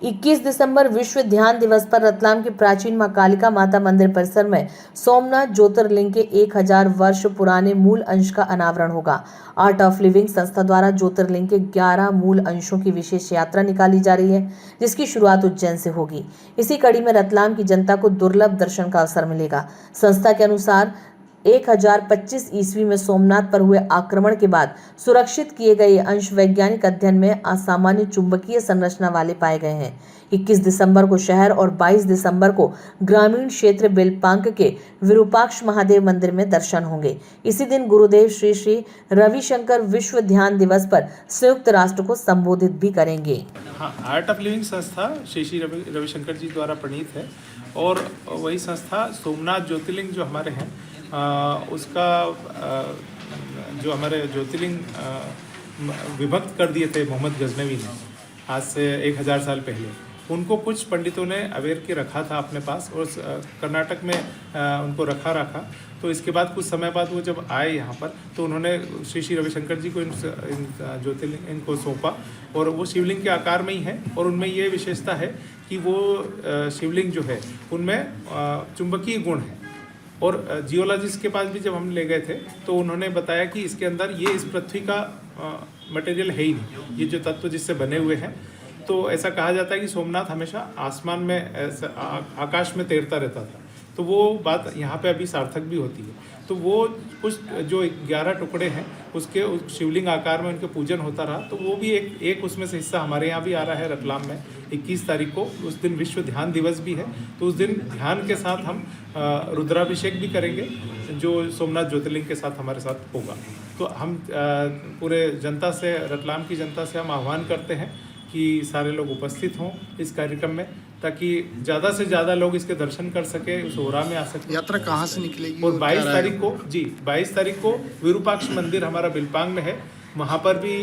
21 दिसंबर विश्व ध्यान दिवस पर रतलाम के प्राचीन मां कालिका माता मंदिर परिसर में सोमनाथ ज्योतिर्लिंग के 1000 वर्ष पुराने मूल अंश का अनावरण होगा। आर्ट ऑफ लिविंग संस्था द्वारा ज्योतिर्लिंग के 11 मूल अंशों की विशेष यात्रा निकाली जा रही है, जिसकी शुरुआत उज्जैन से होगी। इसी कड़ी में रतलाम की जनता को दुर्लभ दर्शन का अवसर मिलेगा। संस्था के अनुसार 1025 ईस्वी में सोमनाथ पर हुए आक्रमण के बाद सुरक्षित किए गए अंश वैज्ञानिक अध्ययन में असामान्य चुंबकीय संरचना वाले पाए गए हैं। 21 दिसंबर को शहर और 22 दिसंबर को ग्रामीण क्षेत्र बेलपांक के विरूपाक्ष महादेव मंदिर में दर्शन होंगे। इसी दिन गुरुदेव श्री श्री रविशंकर विश्व ध्यान दिवस पर संयुक्त राष्ट्र को संबोधित भी करेंगे। हाँ, आर्ट ऑफ लिविंग संस्था श्री श्री रविशंकर जी द्वारा प्रणीत है और वही संस्था सोमनाथ ज्योतिर्लिंग जो हमारे हैं उसका जो हमारे ज्योतिर्लिंग विभक्त कर दिए थे मोहम्मद गजनवी ने आज से 1000 साल पहले, उनको कुछ पंडितों ने अवेयर के रखा था अपने पास और कर्नाटक में उनको रखा। तो इसके बाद कुछ समय बाद वो जब आए यहाँ पर तो उन्होंने श्री श्री रविशंकर जी को इन ज्योतिर्लिंग इनको सौंपा और वो शिवलिंग के आकार में ही है और उनमें ये विशेषता है कि वो शिवलिंग जो है उनमें चुंबकीय गुण है। और जियोलॉजिस्ट के पास भी जब हम ले गए थे तो उन्होंने बताया कि इसके अंदर ये इस पृथ्वी का मटेरियल है ही नहीं, ये जो तत्व जिससे बने हुए हैं। तो ऐसा कहा जाता है कि सोमनाथ हमेशा आसमान में आकाश में तैरता रहता था, तो वो बात यहाँ पे अभी सार्थक भी होती है। तो वो कुछ जो 11 टुकड़े हैं उसके उस शिवलिंग आकार में उनके पूजन होता रहा, तो वो भी एक उसमें से हिस्सा हमारे यहाँ भी आ रहा है रतलाम में 21 तारीख को। उस दिन विश्व ध्यान दिवस भी है, तो उस दिन ध्यान के साथ हम रुद्राभिषेक भी करेंगे जो सोमनाथ ज्योतिर्लिंग के साथ हमारे साथ होगा। तो हम पूरे जनता से, रतलाम की जनता से हम आह्वान करते हैं कि सारे लोग उपस्थित हों इस कार्यक्रम में, ताकि ज़्यादा से ज़्यादा लोग इसके दर्शन कर सके, उस ओरा में आ सके। यात्रा कहाँ से निकलेगी? और 22 तारीख को विरूपाक्ष मंदिर हमारा बिलपांग में है, वहाँ पर भी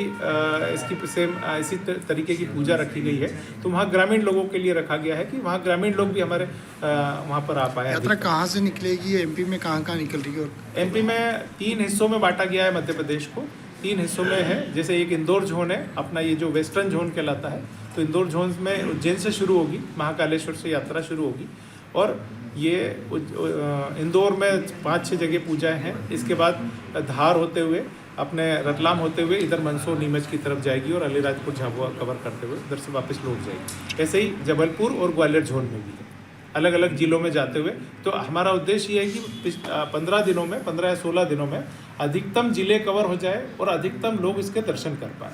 इसकी सेम इसी तरीके की पूजा रखी गई है। तो वहाँ ग्रामीण लोगों के लिए रखा गया है कि वहाँ ग्रामीण लोग भी हमारे वहाँ पर आ पाए। यात्रा कहाँ से निकलेगी? एमपी में कहाँ निकल रही है? एमपी में 3 हिस्सों में बांटा गया है मध्य प्रदेश को, 3 हिस्सों में है। जैसे एक इंदौर जोन है अपना, ये जो वेस्टर्न जोन कहलाता है, तो इंदौर जोन में उज्जैन से शुरू होगी, महाकालेश्वर से यात्रा शुरू होगी और ये इंदौर में 5-6 जगह पूजाएं हैं। इसके बाद धार होते हुए अपने रतलाम होते हुए इधर मंदसौर नीमच की तरफ जाएगी और अलीराजपुर झाबुआ कवर करते हुए इधर से वापस लौट जाएगी। ऐसे ही जबलपुर और ग्वालियर जोन में भी है, अलग अलग जिलों में जाते हुए। तो हमारा उद्देश्य ये है कि 15 या 16 दिनों में अधिकतम जिले कवर हो जाए और अधिकतम लोग इसके दर्शन कर पाए।